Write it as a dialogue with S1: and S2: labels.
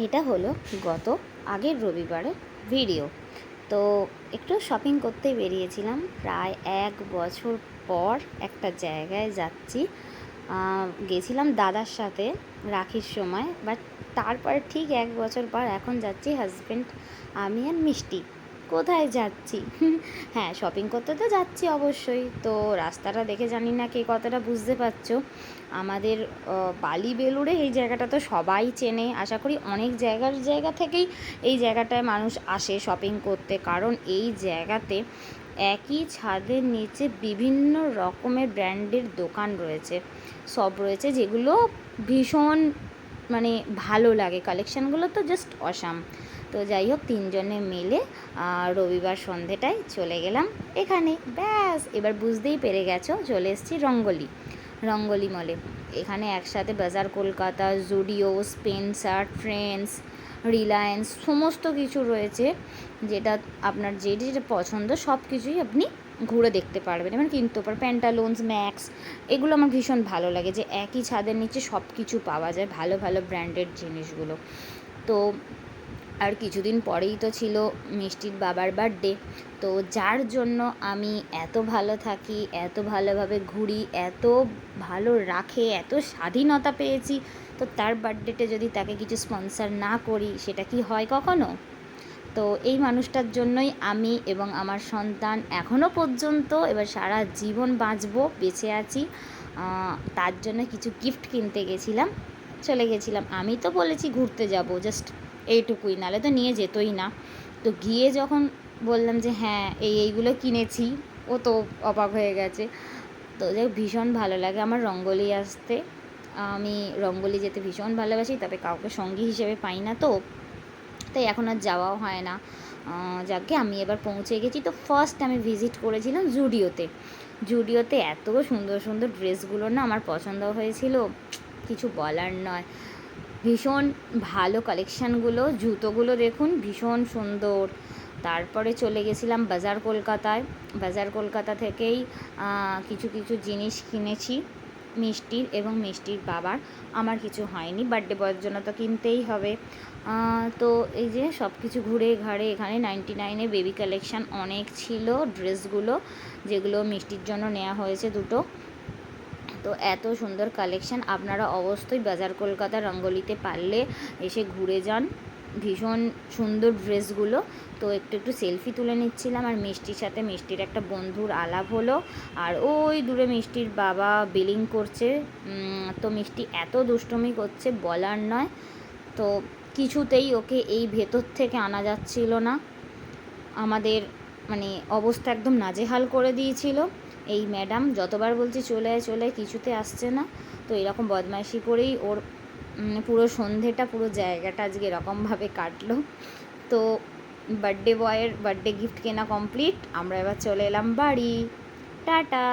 S1: এটা হলো গত আগের রবিবারের ভিডিও। তো একটু শপিং করতে বেরিয়েছিলাম, প্রায় 1 বছর পর একটা জায়গায় যাচ্ছি। গেছিলাম দাদার সাথে রাখির সময়, বাট তারপরে ঠিক 1 বছর পর এখন যাচ্ছি হাজব্যান্ড, আমি আর মিষ্টি। কোথায় যাচ্ছি? হ্যাঁ, শপিং করতে তো যাচ্ছি অবশ্যই। তো রাস্তাটা দেখে জানি না কে কতটা বুঝতে পারছো। আমাদের বালি বেলুড়ে এই জায়গাটা তো সবাই চেনে, আশা করি অনেক জায়গা থেকেই এই জায়গাটায় মানুষ আসে শপিং করতে, কারণ এই জায়গাতে একই ছাদের নিচে বিভিন্ন রকমের ব্র্যান্ডের দোকান রয়েছে, সব রয়েছে, যেগুলো ভীষণ মানে ভালো লাগে। কালেকশানগুলো তো জাস্ট অসাম। তো যাই হোক, তিনজনে মিলে রবিবার সন্ধেটায় চলে গেলাম এখানে। ব্যাস, এবার বুঝতেই পেরে গেছো, চলে এসেছি রঙ্গলি মলে। এখানে একসাথে বাজার কলকাতা, জুডিও, স্পেন্সার, ট্রেন্ডস, রিলায়েন্স সমস্ত কিছু রয়েছে। যেটা আপনার যেটা পছন্দ সব কিছুই আপনি ঘুরে দেখতে পারবেন, মানে কিনতে পারবেন। প্যান্টালুন্স, ম্যাক্স, এগুলো আমার ভীষণ ভালো লাগে যে একই ছাদের নিচে সব কিছু পাওয়া যায়, ভালো ভালো ব্র্যান্ডেড জিনিসগুলো। তো আর কিছুদিন পরেই তো ছিল মিষ্টির বাবার বার্থডে। তো যার জন্য আমি এত ভালো থাকি, এত ভালোভাবে ঘুরি, এত ভালো রাখে, এত স্বাধীনতা পেয়েছি, তো তার বার্থডেতে যদি তাকে কিছু স্পন্সার না করি, সেটা কি হয় কখনো? তো এই মানুষটার জন্যই আমি এবং আমার সন্তান এখনও পর্যন্ত, এবার সারা জীবন বাঁচবো, বেঁচে আছি। তার জন্য কিছু গিফট কিনতে গেছিলাম, চলে গেছিলাম। আমি তো বলেছি ঘুরতে যাব, জাস্ট এইটুকুই, নাহলে তো নিয়ে যেতই না। তো গিয়ে যখন বললাম যে হ্যাঁ এইগুলো কিনেছি, ও তো অবাক হয়ে গেছে। তো যাই, ভীষণ ভালো লাগে আমার রঙ্গোলি আসতে। আমি রঙ্গোলি যেতে ভীষণ ভালোবাসি, তবে কাউকে সঙ্গী হিসেবে পাই না, তো তাই এখন আর যাওয়াও হয় না। যাকে আমি এবার পৌঁছে গেছি। তো ফার্স্ট আমি ভিজিট করেছিলাম জুডিওতে এত সুন্দর সুন্দর ড্রেসগুলো না আমার পছন্দ হয়েছিল, কিছু বলার নয়। ভীষণ ভালো কালেকশানগুলো, জুতোগুলো দেখুন ভীষণ সুন্দর। তারপরে চলে গেছিলাম বাজার কলকাতা থেকেই কিছু কিছু জিনিস কিনেছি মিষ্টির এবং মিষ্টির বাবার। আমার কিছু হয়নি, বার্থডে বয়ের জন্য তো কিনতেই হবে। তো এই যে সব কিছু ঘুরে ঘাড়ে এখানে 99-এ বেবি কালেকশান অনেক ছিল, ড্রেসগুলো যেগুলো মিষ্টির জন্য নেওয়া হয়েছে দুটো। তো এত সুন্দর কালেকশান, আপনারা অবশ্যই বাজার কলকাতা রঙ্গলিতে পারলে এসে ঘুরে যান। ভীষণ সুন্দর ড্রেসগুলো। তো একটু সেলফি তুলে নিচ্ছিলাম, আর মিষ্টির সাথে মিষ্টির একটা বন্ধুর আলাপ হলো। আর ওই দূরে মিষ্টির বাবা বিলিং করছে। তো মিষ্টি এত দুষ্টুমি করছে বলার নয়। তো কিছুতেই ওকে এই ভেতর থেকে আনা যাচ্ছিল না, আমাদের মানে অবস্থা একদম নাজেহাল করে দিয়েছিল। এই ম্যাডাম যতবার বলছি চলে আয় কিছুতে আসছে না। তো এরকম বদমাইশি করেই ওর পুরো সন্ধেটা, পুরো জায়গাটা আজকে এরকমভাবে কাটলো। তো বার্থডে বয়ের বার্থডে গিফট কেনা কমপ্লিট, আমরা এবার চলে এলাম বাড়ি। টাটা।